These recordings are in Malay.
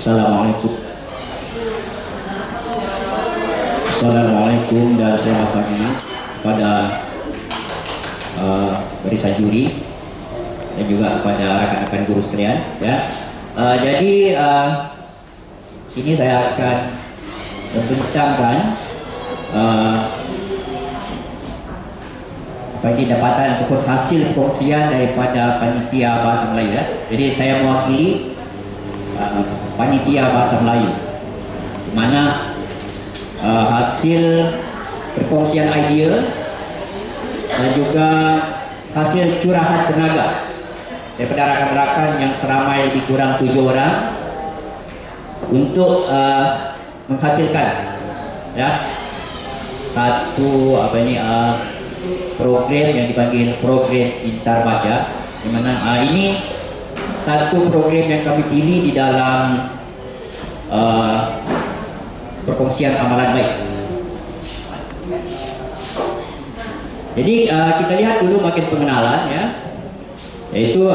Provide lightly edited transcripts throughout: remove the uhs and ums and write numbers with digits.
Assalamualaikum. Assalamualaikum dan selamat pagi kepada barisan juri dan juga kepada rekan-rekan guru sekalian. Ya, jadi sini saya akan membincangkan apa ini dapatan ataupun hasil pengkajian daripada panitia bahasa Melayu. Ya. Jadi saya mewakili panitia bahasa Melayu, di mana hasil perkongsian idea dan juga hasil curahan tenaga daripada rakan-rakan yang seramai lebih kurang 7 orang untuk menghasilkan ya satu program yang dipanggil program Pintar Baca, di mana ini satu program yang kami pilih di dalam perkongsian amalan baik. Jadi kita lihat dulu makin pengenalan ya, yaitu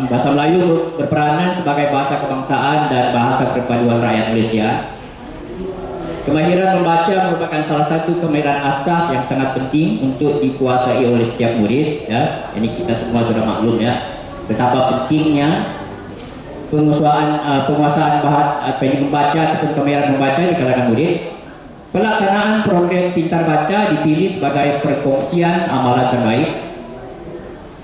bahasa Melayu berperanan sebagai bahasa kebangsaan dan bahasa perpaduan rakyat Malaysia. Kemahiran membaca merupakan salah satu kemahiran asas yang sangat penting untuk dikuasai oleh setiap murid ya. Ini kita semua sudah maklum ya, betapa pentingnya penguasaan membaca ataupun kemahiran membaca di kalangan murid. Pelaksanaan program Pintar Baca dipilih sebagai perkongsian amalan terbaik,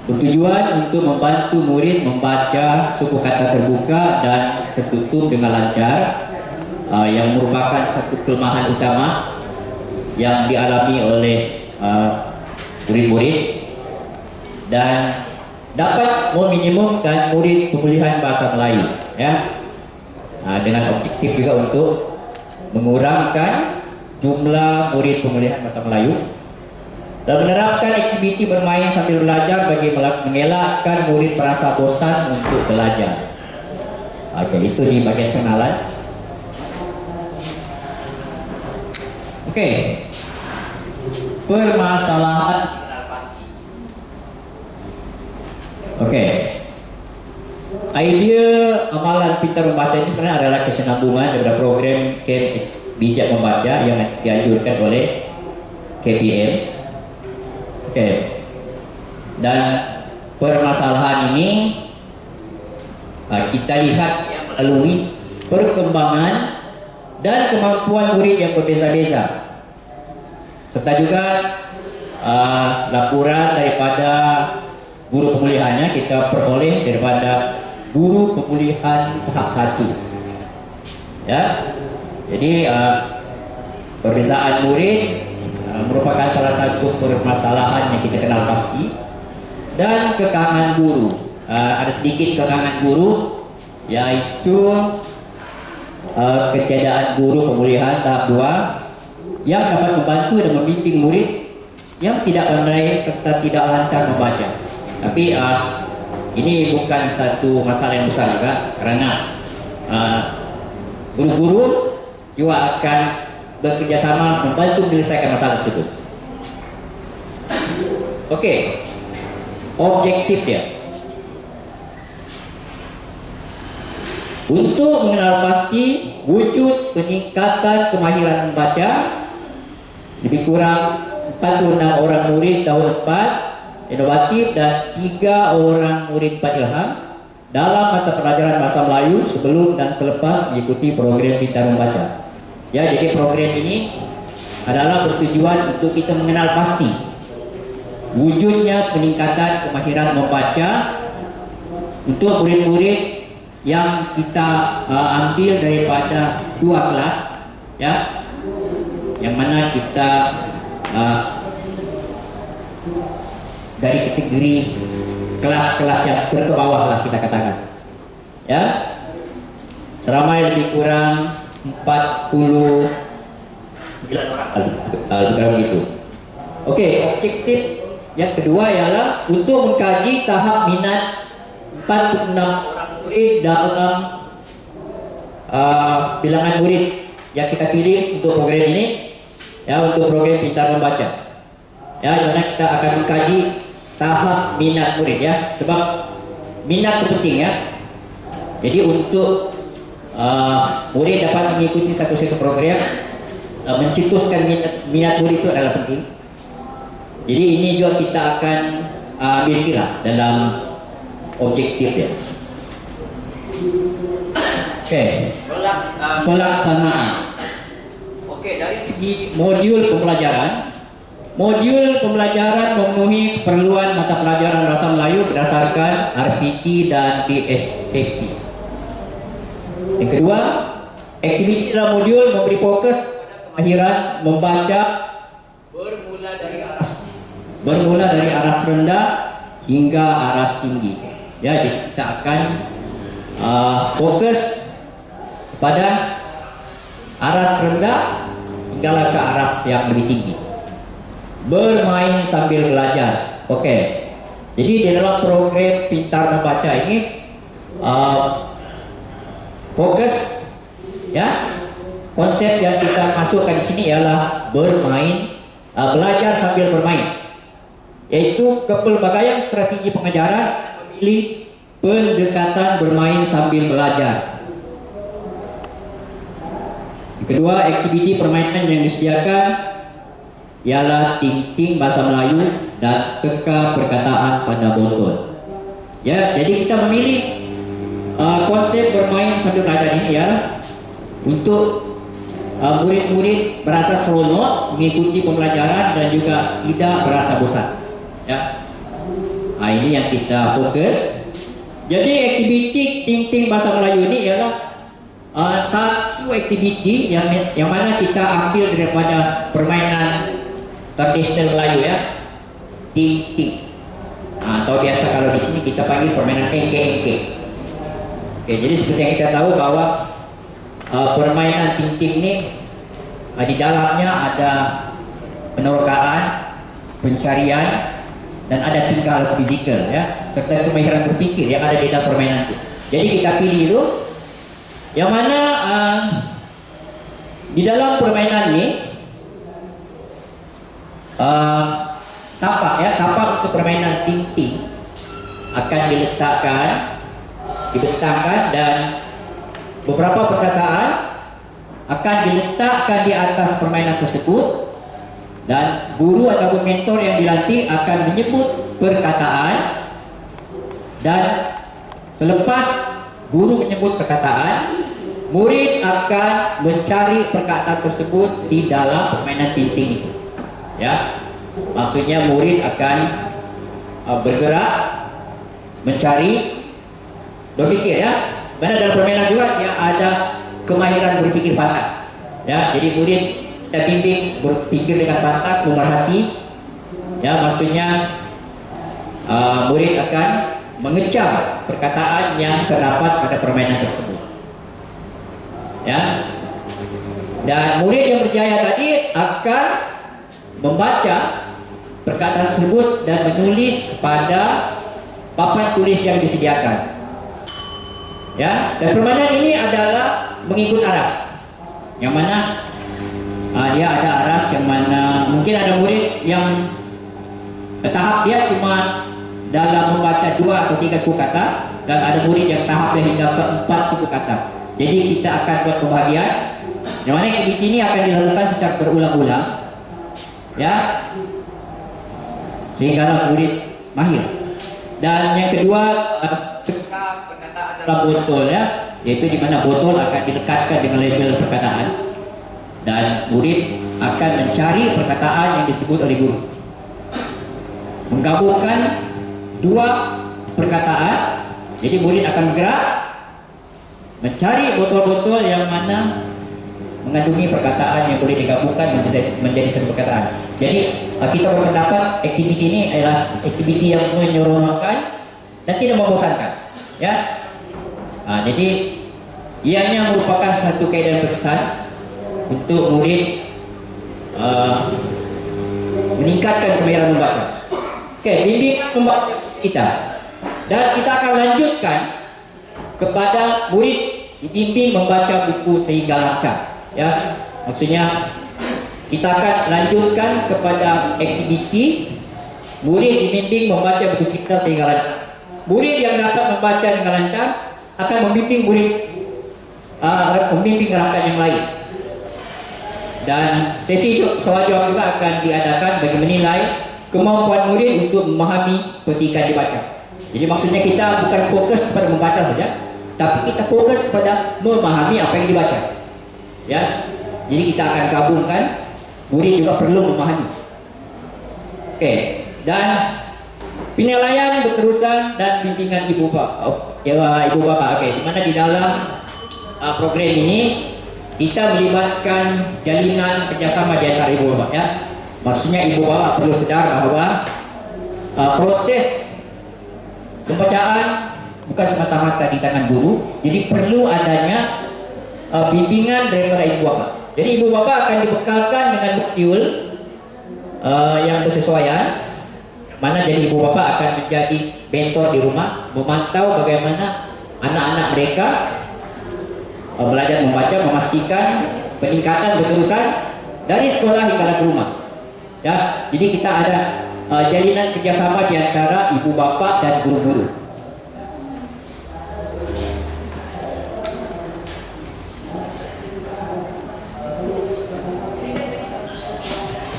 bertujuan untuk membantu murid membaca suku kata terbuka dan tertutup dengan lancar, yang merupakan satu kelemahan utama yang dialami oleh murid-murid dan dapat meminimumkan murid pemulihan bahasa Melayu ya, dengan objektif juga untuk mengurangkan jumlah murid pemulihan bahasa Melayu dan menerapkan aktiviti bermain sambil belajar bagi mengelakkan murid merasa bosan untuk belajar. Oke, itu di bagian kenalan. Oke, permasalahan pasti. Oke, idea amalan pintar membaca ini sebenarnya adalah kesinambungan daripada program camp bijak membaca yang dianjurkan oleh KPM. Oke, dan permasalahan ini kita lihat melalui perkembangan dan kemampuan murid yang berbeza-beza, serta juga laporan daripada guru pemulihannya kita peroleh daripada guru pemulihan tahap 1 ya. Jadi perbezaan murid merupakan salah satu permasalahan yang kita kenal pasti, dan kekangan guru, ada sedikit kekangan guru, yaitu ketiadaan guru pemulihan tahap 2 yang dapat membantu dan membimbing murid yang tidak pandai serta tidak lancar membaca. Tapi ini bukan satu masalah yang besar juga, karena guru-guru juga akan bekerjasama membantu menyelesaikan masalah tersebut. Oke, objektif dia untuk mengenal pasti wujud peningkatan kemahiran membaca lebih kurang 46 orang murid tahun 4 inovatif dan 3 orang murid 4 ilham dalam mata pelajaran bahasa Melayu sebelum dan selepas mengikuti program Pintar Membaca. Ya, jadi program ini adalah bertujuan untuk kita mengenal pasti wujudnya peningkatan kemahiran membaca untuk murid-murid yang kita ambil daripada 2 kelas ya, yang mana kita dari kategori kelas-kelas yang terbawah lah kita katakan ya, seramai lebih kurang 49 orang gitu. Oke, objektif yang kedua ialah untuk mengkaji tahap minat 46 orang murid dalam bilangan murid yang kita pilih untuk program ini ya, untuk program Pintar Membaca ya, di mana kita akan mengkaji tahap minat murid ya, sebab minat itu penting ya. Jadi untuk murid dapat mengikuti satu program. Mencetuskan minat murid itu adalah penting. Jadi ini juga kita akan ambil kira dalam objektif ya. Oke, pelaksanaan. Oke, dari segi modul pembelajaran memenuhi keperluan mata pelajaran bahasa Melayu berdasarkan RPT dan PSPT. Yang kedua, aktiviti dalam modul memberi fokus pada kemahiran membaca bermula dari aras rendah hingga aras tinggi. Ya, jadi kita akan fokus pada aras rendah hingga ke aras yang lebih tinggi. Bermain sambil belajar. Oke. Jadi di dalam program Pintar Membaca ini fokus ya, konsep yang kita masukkan di sini ialah bermain, belajar sambil bermain, yaitu kepelbagaian strategi pengajaran memilih pendekatan bermain sambil belajar. Kedua, aktiviti permainan yang disediakan ialah ting-ting bahasa Melayu dan teka perkataan pada botol. Ya, jadi kita memilih konsep bermain sambil belajar ini ya untuk murid-murid merasa seronok mengikuti pembelajaran dan juga tidak merasa bosan. Ya, nah, ini yang kita fokus. Jadi aktiviti ting-ting bahasa Melayu ini ialah satu aktiviti yang mana kita ambil daripada permainan tradisional Melayu ya, ting-ting. Atau biasa kalau di sini kita panggil permainan engke-engke. Oke, jadi seperti yang kita tahu bahwa permainan ting-ting ini di dalamnya ada penerokaan, pencarian, dan ada tingkah fisikal ya, serta kemahiran berpikir yang ada di dalam permainan itu. Jadi kita pilih itu yang mana di dalam permainan ini tapak ya, tapak untuk permainan ting-ting akan dibentangkan dan beberapa perkataan akan diletakkan di atas permainan tersebut dan guru ataupun mentor yang dilantik akan menyebut perkataan, dan selepas guru menyebut perkataan, murid akan mencari perkataan tersebut di dalam permainan ting-ting itu. Ya, maksudnya murid akan bergerak mencari, berpikir ya. Karena dalam permainan juga ya ada kemahiran berpikir pantas. Ya, jadi murid kita bimbing berpikir dengan pantas, memerhati. Ya, maksudnya murid akan mengecam perkataan yang terdapat pada permainan tersebut. Ya, dan murid yang berjaya tadi akan membaca perkataan tersebut dan menulis pada papan tulis yang disediakan. Ya, dan permainan ini adalah mengikut aras, yang mana dia ada aras yang mana mungkin ada murid yang tahap dia cuma dalam membaca 2 atau 3 suku kata, dan ada murid yang tahap dia hingga ke 4 suku kata. Jadi kita akan buat pembagian yang mana aktiviti ini akan dilakukan secara berulang-ulang ya, sehingga murid mahir. Dan yang kedua, teka perkataan dalam botol ya, yaitu di mana botol akan dilekatkan dengan label perkataan dan murid akan mencari perkataan yang disebut oleh guru, menggabungkan 2 perkataan. Jadi murid akan bergerak mencari botol-botol yang mana mengandungi perkataan yang boleh digabungkan menjadi satu perkataan. Jadi kita berpendapat aktiviti ini adalah aktiviti yang menyeronokkan dan tidak membosankan ya. Jadi ianya merupakan satu kaidah berkesan untuk murid meningkatkan kemahiran membaca. Oke, bimbingan membaca kita, dan kita akan lanjutkan kepada murid dibimbing membaca buku sehingga lancar ya. Maksudnya kita akan lanjutkan kepada aktiviti murid dibimbing membaca buku cerita sehingga lancar. Murid yang dapat membaca dengan lancar akan membimbing murid pembimbing rakan yang lain. Dan sesi soal jawab juga akan diadakan bagi menilai kemampuan murid untuk memahami petikan dibaca. Jadi maksudnya kita bukan fokus pada membaca saja, tapi kita fokus pada memahami apa yang dibaca. Ya, jadi kita akan gabungkan, murid juga perlu memahami. Oke, dan penilaian berterusan dan bimbingan ibu bapak. Oke, di mana di dalam program ini kita melibatkan jalinan kerjasama di antara ibu bapak, ya. Maksudnya ibu bapak perlu sedar bahwa proses pembacaan bukan semata-mata di tangan guru, jadi perlu adanya bimbingan daripada ibu bapak. Jadi ibu bapak akan dibekalkan dengan modul yang bersesuaian, mana jadi ibu bapak akan menjadi mentor di rumah, memantau bagaimana anak-anak mereka belajar membaca, memastikan peningkatan berterusan dari sekolah hingga ke rumah. Ya, jadi kita ada jalinan kerjasama di antara ibu bapak dan guru-guru.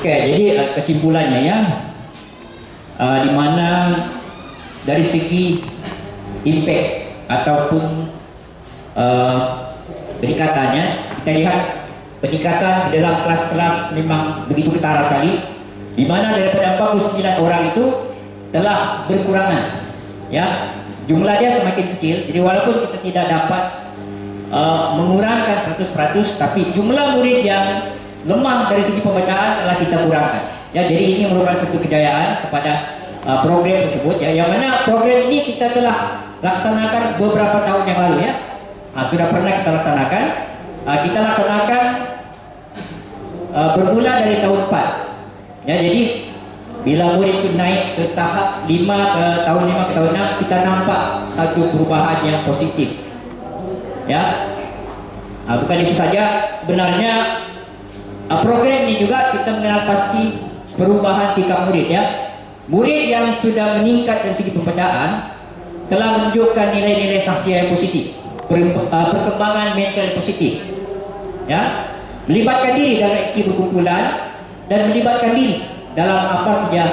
Oke, jadi kesimpulannya ya, di mana dari segi impact ataupun peningkatannya, kita lihat peningkatan di dalam kelas-kelas memang begitu ketara sekali, di mana daripada 49 orang itu telah berkurangan, ya, jumlah dia semakin kecil. Jadi walaupun kita tidak dapat mengurangkan 100%, tapi jumlah murid yang lemah dari segi pembacaan telah kita kurangkan. Ya, jadi ini merupakan satu kejayaan kepada program tersebut, ya, yang mana program ini kita telah laksanakan beberapa tahun yang lalu, ya. Sudah pernah kita laksanakan. Kita laksanakan bermula dari tahun 4. Ya, jadi bila murid itu naik ke tahap 5 ke tahun 5 ke tahun 6, kita nampak satu perubahan yang positif. Ya. Bukan itu saja, sebenarnya program ini juga kita mengenal pasti perubahan sikap murid, ya. Murid yang sudah meningkat dari segi pembacaan telah menunjukkan nilai-nilai sosial yang positif, perkembangan mental yang positif, ya, melibatkan diri dalam aktiviti berkumpulan dan melibatkan diri dalam apa saja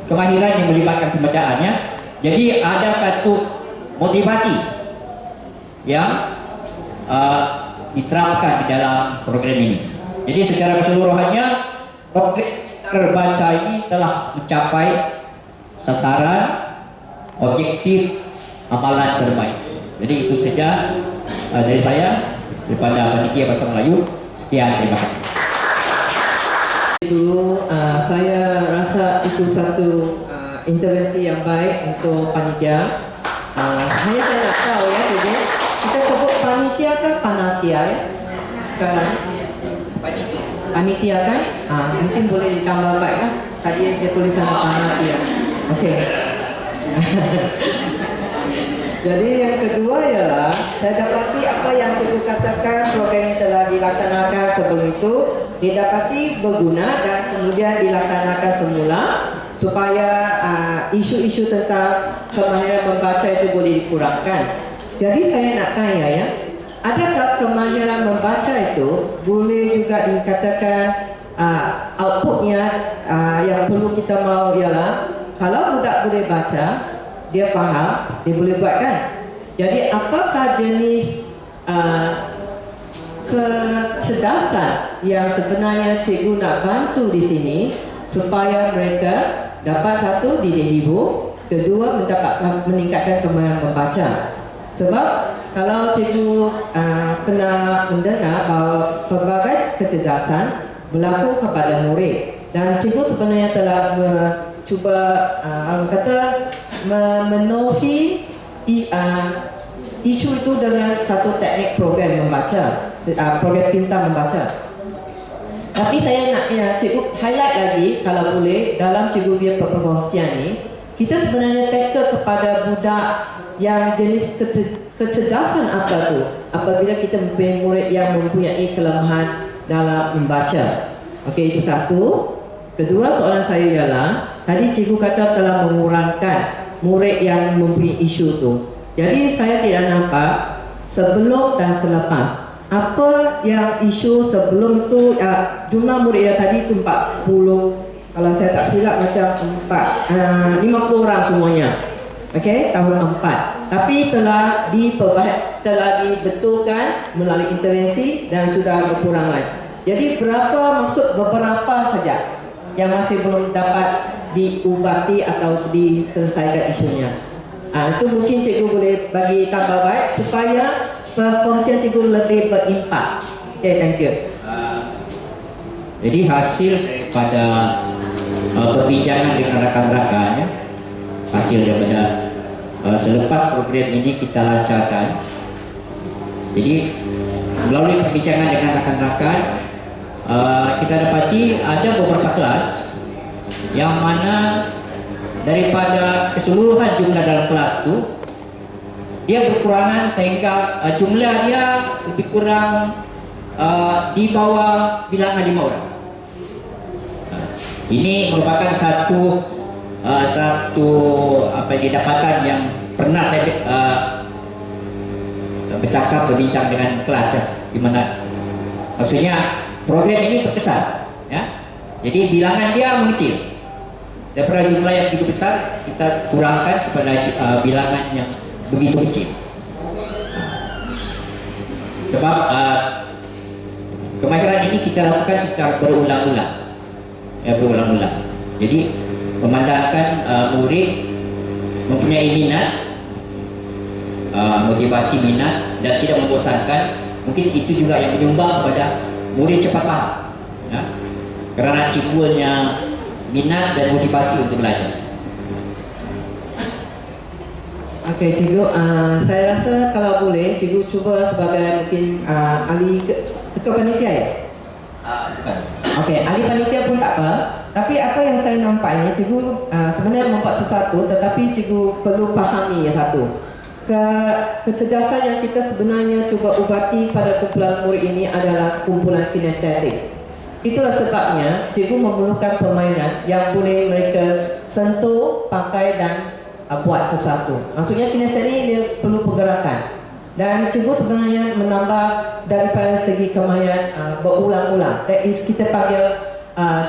kemahiran yang melibatkan pembacaannya. Jadi ada satu motivasi yang diterapkan di dalam program ini. Jadi secara keseluruhannya program terbaca ini telah mencapai sasaran objektif amalan terbaik. Jadi itu saja dari saya, daripada Panitia Bahasa Melayu. Sekian, terima kasih. Itu saya rasa itu satu intervensi yang baik untuk panitia. Hanya saya nak tahu, ya, jadi kita sebut panitia ke panatia, ya? Sekarang panitia kan? Mungkin boleh ditambah baik, kan? Tadi dia tulisan panatia. Okey. Jadi yang kedua ialah saya dapati apa yang cikgu katakan, program ini telah dilaksanakan sebelum itu, didapati berguna dan kemudian dilaksanakan semula supaya isu-isu tentang kemahiran membaca itu boleh dikurangkan. Jadi saya nak tanya, ya, adakah kemahiran membaca itu boleh juga dikatakan outputnya yang perlu kita mahu ialah kalau budak boleh baca, dia faham, dia boleh buat, kan? Jadi apakah jenis kecerdasan yang sebenarnya cikgu nak bantu di sini supaya mereka dapat, satu, didik hibur, kedua, meningkatkan kemahiran membaca. Sebab kalau cikgu pernah mendengar bahawa pelbagai kecerdasan berlaku kepada murid, dan cikgu sebenarnya telah cuba memenuhi isu itu dengan satu teknik program membaca, program pintar membaca. Tapi saya nak cikgu highlight lagi kalau boleh dalam cikgu punya perkongsian ni, kita sebenarnya tackle kepada budak yang jenis kecerdasan apa tu apabila kita mempunyai murid yang mempunyai kelemahan dalam membaca. Okey, itu satu. Kedua, soalan saya ialah tadi cikgu kata telah mengurangkan murid yang mempunyai isu tu. Jadi saya tidak nampak sebelum dan selepas. Apa yang isu sebelum itu, jumlah murid yang tadi itu 40, kalau saya tak silap macam 50 orang semuanya. Okey, tahun 4. Tapi telah dibetulkan melalui intervensi dan sudah berkurang lagi. Jadi maksud beberapa saja yang masih belum dapat diubati atau diselesaikan isunya. Itu mungkin cikgu boleh bagi tambah baik supaya perkongsian cikgu lebih berimpak. Okay, thank you. Jadi hasil daripada perbincangan dengan rakan-rakan, ya, hasil daripada selepas program ini kita lancarkan. Jadi melalui perbincangan dengan rakan-rakan, kita dapati ada beberapa kelas yang mana daripada keseluruhan jumlah dalam kelas itu dia berkurangan sehingga jumlah dia lebih kurang di bawah bilangan 5 orang. Ini merupakan satu didapatan yang pernah saya berbincang dengan kelas, ya, di mana maksudnya program ini berkesan, ya. Jadi bilangan dia mengecil. Daripada jumlah yang begitu besar, kita kurangkan kepada bilangan yang begitu kecil. Sebab kemahiran ini kita lakukan secara berulang-ulang, ya, berulang-ulang. Jadi memandangkan murid mempunyai minat, motivasi minat dan tidak membosankan. Mungkin itu juga yang menyumbang kepada murid cepat paham, ya, karena cikgunya minat dan motivasi untuk belajar. Okey, cikgu, saya rasa kalau boleh cikgu cuba sebagai mungkin ahli ketua panitia, ya? Bukan. Okey, ahli panitia pun tak apa. Tapi apa yang saya nampak ini, cikgu sebenarnya membuat sesuatu, tetapi cikgu perlu fahami yang satu. Kecerdasan yang kita sebenarnya cuba ubati pada kumpulan murid ini adalah kumpulan kinestetik. Itulah sebabnya cikgu memerlukan permainan yang boleh mereka sentuh, pakai dan buat sesuatu. Maksudnya kinestetik ini dia perlu pergerakan. Dan cikgu sebenarnya menambah daripada segi kemahiran berulang-ulang. That is kita panggil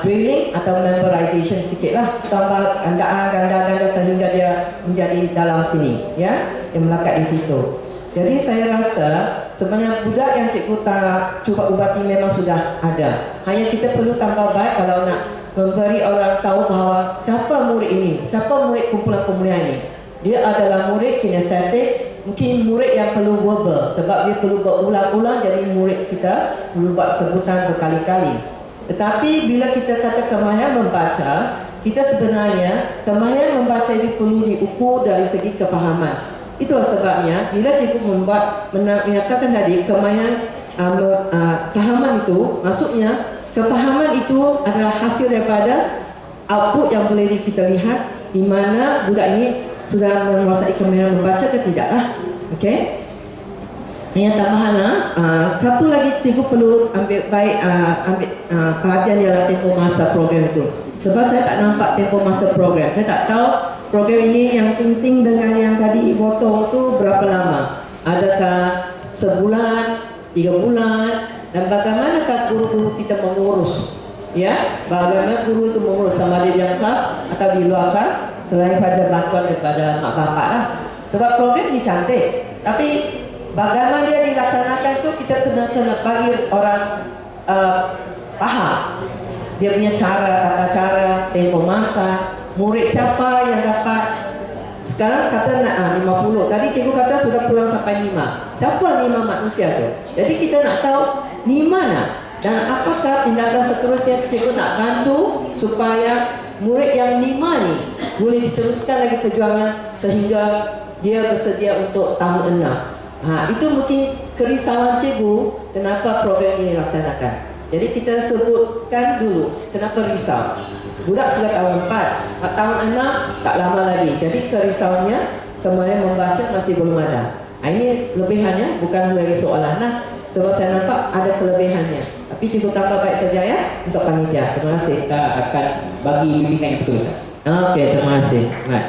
drilling atau memorization sikit lah. Tambah ganda-ganda sehingga dia menjadi dalam sini, ya, yang melekat di situ. Jadi saya rasa sebenarnya budak yang cikgu tak cuba ubati memang sudah ada. Hanya kita perlu tambah baik kalau nak memberi orang tahu bahawa siapa murid ini, siapa murid kumpulan pemulihan ini. Dia adalah murid kinestetik, mungkin murid yang perlu verbal sebab dia perlu berulang-ulang, jadi murid kita perlu buat sebutan berkali-kali. Tetapi bila kita kata kemahiran membaca, kita sebenarnya kemahiran membaca ini perlu diukur dari segi kefahaman. Itulah sebabnya bila cikgu menyatakan tadi kemahiran kefahaman itu, maksudnya kefahaman itu adalah hasil daripada output yang boleh kita lihat di mana budak ini sudah menguasai kemahiran membaca ke tidaklah. Okey. Yang tambahan, satu lagi cikgu perlu ambil perhatian dalam tempoh masa program itu. Sebab saya tak nampak tempoh masa program. Saya tak tahu program ini yang ting-ting dengan yang tadi potong tu berapa lama. Adakah sebulan, 3 bulan, dan bagaimanakah guru-guru kita mengurus? Ya, bagaimana guru itu mengurus sama ada di dalam kelas atau di luar kelas selain pada bantuan daripada mak bapak lah. Sebab program ini cantik, tapi bagaimana dia dilaksanakan tu kita kena bagi orang faham dia punya cara, tata cara, tempoh masa, murid siapa yang dapat. Sekarang kata nak 50, tadi cikgu kata sudah pulang sampai 5. Siapa 5 manusia tu? Jadi kita nak tahu 5 mana dan apakah tindakan seterusnya cikgu nak bantu supaya murid yang 5 ni boleh diteruskan lagi perjuangan sehingga dia bersedia untuk tahun 6. Itu mungkin kerisauan cikgu kenapa program ini dilaksanakan. Jadi kita sebutkan dulu kenapa risau. Budak sudah tahun 4, tahun 6 tak lama lagi. Jadi kerisauannya kemarin membaca masih belum ada. Ini lebihannya, bukan dari soalan. Sebab saya nampak ada kelebihannya. Tapi cikgu tambah baik saja ya untuk panitia. Terima kasih. Kita akan bagi bimbingan yang berterusan. Okey, terima kasih. Baik.